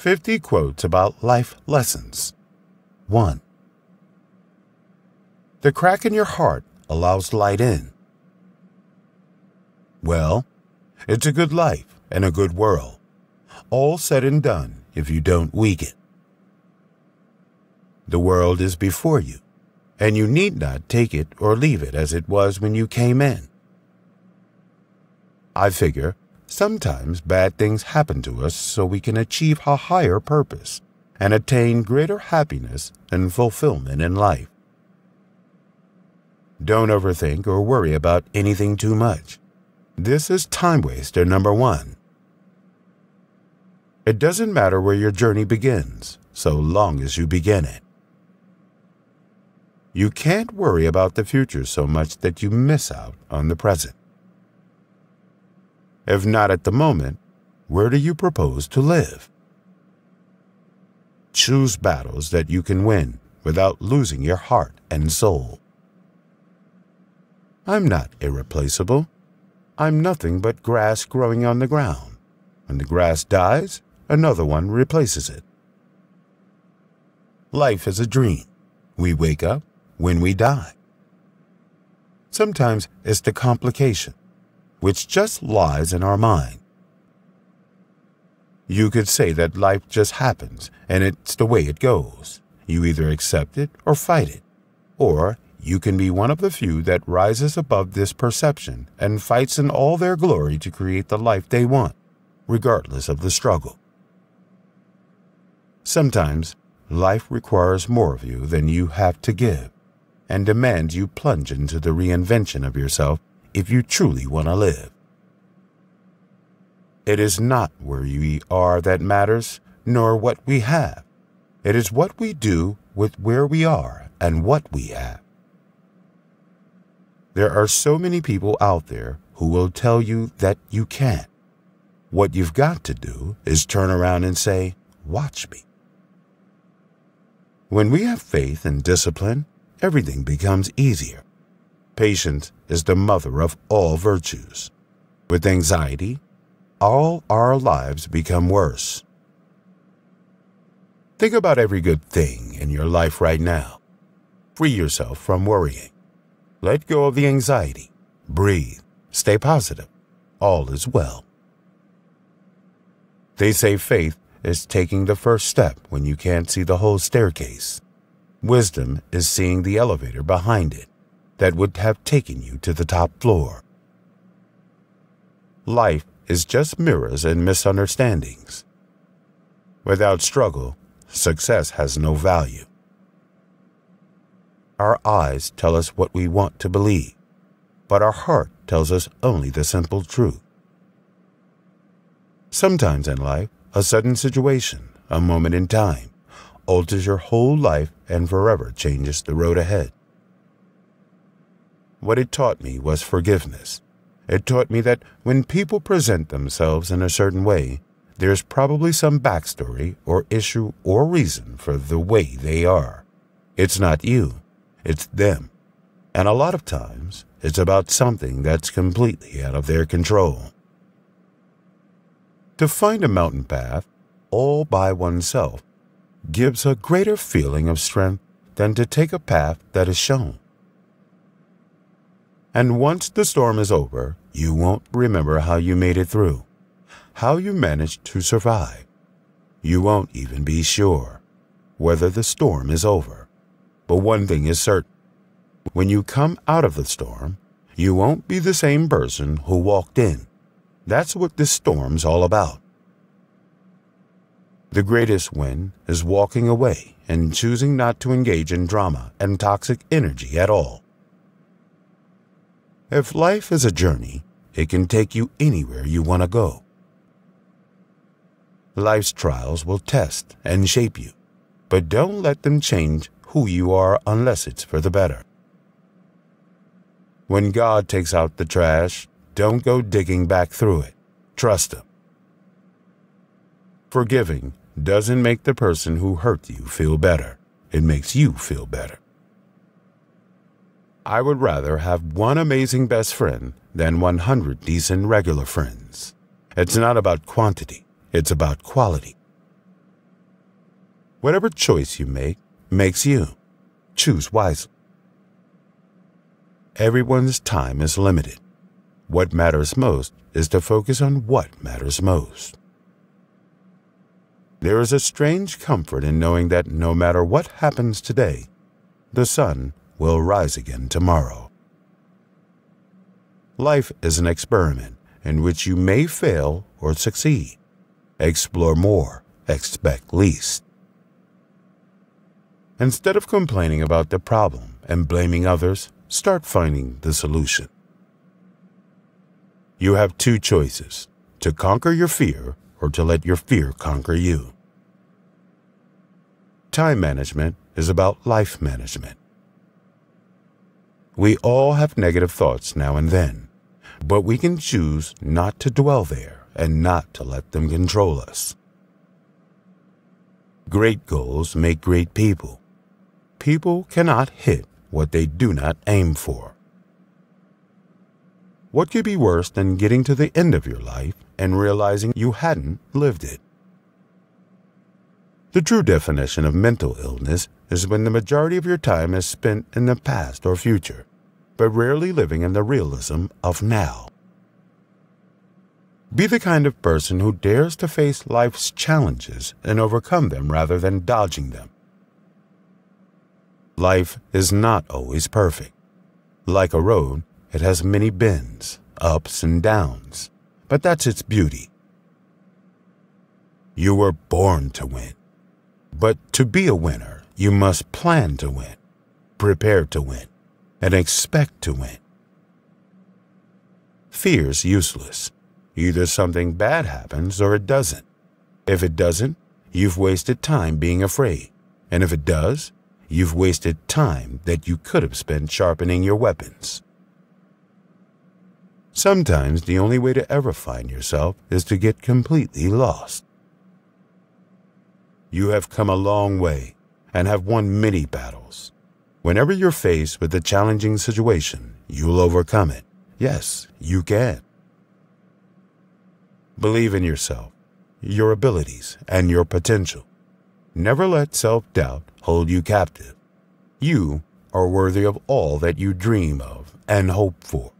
50 quotes about life lessons. 1. The crack in your heart allows light in. Well, it's a good life and a good world, all said and done if you don't weak it. The world is before you, and you need not take it or leave it as it was when you came in. I figure sometimes bad things happen to us so we can achieve a higher purpose and attain greater happiness and fulfillment in life. Don't overthink or worry about anything too much. This is time waster number 1. It doesn't matter where your journey begins, so long as you begin it. You can't worry about the future so much that you miss out on the present. If not at the moment, where do you propose to live? Choose battles that you can win without losing your heart and soul. I'm not irreplaceable. I'm nothing but grass growing on the ground. When the grass dies, another one replaces it. Life is a dream. We wake up when we die. Sometimes it's the complication, which just lies in our mind. You could say that life just happens and it's the way it goes. You either accept it or fight it, or you can be one of the few that rises above this perception and fights in all their glory to create the life they want, regardless of the struggle. Sometimes life requires more of you than you have to give and demands you plunge into the reinvention of yourself if you truly want to live. It is not where we are that matters, nor what we have. It is what we do with where we are and what we have. There are so many people out there who will tell you that you can't. What you've got to do is turn around and say, "Watch me." When we have faith and discipline, everything becomes easier. Patience is the mother of all virtues. With anxiety, all our lives become worse. Think about every good thing in your life right now. Free yourself from worrying. Let go of the anxiety. Breathe. Stay positive. All is well. They say faith is taking the first step when you can't see the whole staircase. Wisdom is seeing the elevator behind it that would have taken you to the top floor. Life is just mirrors and misunderstandings. Without struggle, success has no value. Our eyes tell us what we want to believe, but our heart tells us only the simple truth. Sometimes in life, a sudden situation, a moment in time, alters your whole life and forever changes the road ahead. What it taught me was forgiveness. It taught me that when people present themselves in a certain way, there's probably some backstory or issue or reason for the way they are. It's not you, it's them. And a lot of times, it's about something that's completely out of their control. To find a mountain path all by oneself gives a greater feeling of strength than to take a path that is shown. And once the storm is over, you won't remember how you made it through, how you managed to survive. You won't even be sure whether the storm is over. But one thing is certain. When you come out of the storm, you won't be the same person who walked in. That's what this storm's all about. The greatest win is walking away and choosing not to engage in drama and toxic energy at all. If life is a journey, it can take you anywhere you want to go. Life's trials will test and shape you, but don't let them change who you are unless it's for the better. When God takes out the trash, don't go digging back through it. Trust Him. Forgiving doesn't make the person who hurt you feel better. It makes you feel better. I would rather have one amazing best friend than 100 decent regular friends. It's not about quantity, it's about quality. Whatever choice you make makes you. Choose wisely. Everyone's time is limited. What matters most is to focus on what matters most. There is a strange comfort in knowing that no matter what happens today, the sun will rise again tomorrow. Life is an experiment in which you may fail or succeed. Explore more, expect least. Instead of complaining about the problem and blaming others, start finding the solution. You have two choices: to conquer your fear or to let your fear conquer you. Time management is about life management. We all have negative thoughts now and then, but we can choose not to dwell there and not to let them control us. Great goals make great people. People cannot hit what they do not aim for. What could be worse than getting to the end of your life and realizing you hadn't lived it? The true definition of mental illness is when the majority of your time is spent in the past or future, but rarely living in the realism of now. Be the kind of person who dares to face life's challenges and overcome them rather than dodging them. Life is not always perfect. Like a road, it has many bends, ups and downs, but that's its beauty. You were born to win. But to be a winner, you must plan to win, prepare to win, and expect to win. Fear's useless. Either something bad happens or it doesn't. If it doesn't, you've wasted time being afraid. And if it does, you've wasted time that you could have spent sharpening your weapons. Sometimes the only way to ever find yourself is to get completely lost. You have come a long way and have won many battles. Whenever you're faced with a challenging situation, you'll overcome it. Yes, you can. Believe in yourself, your abilities, and your potential. Never let self-doubt hold you captive. You are worthy of all that you dream of and hope for.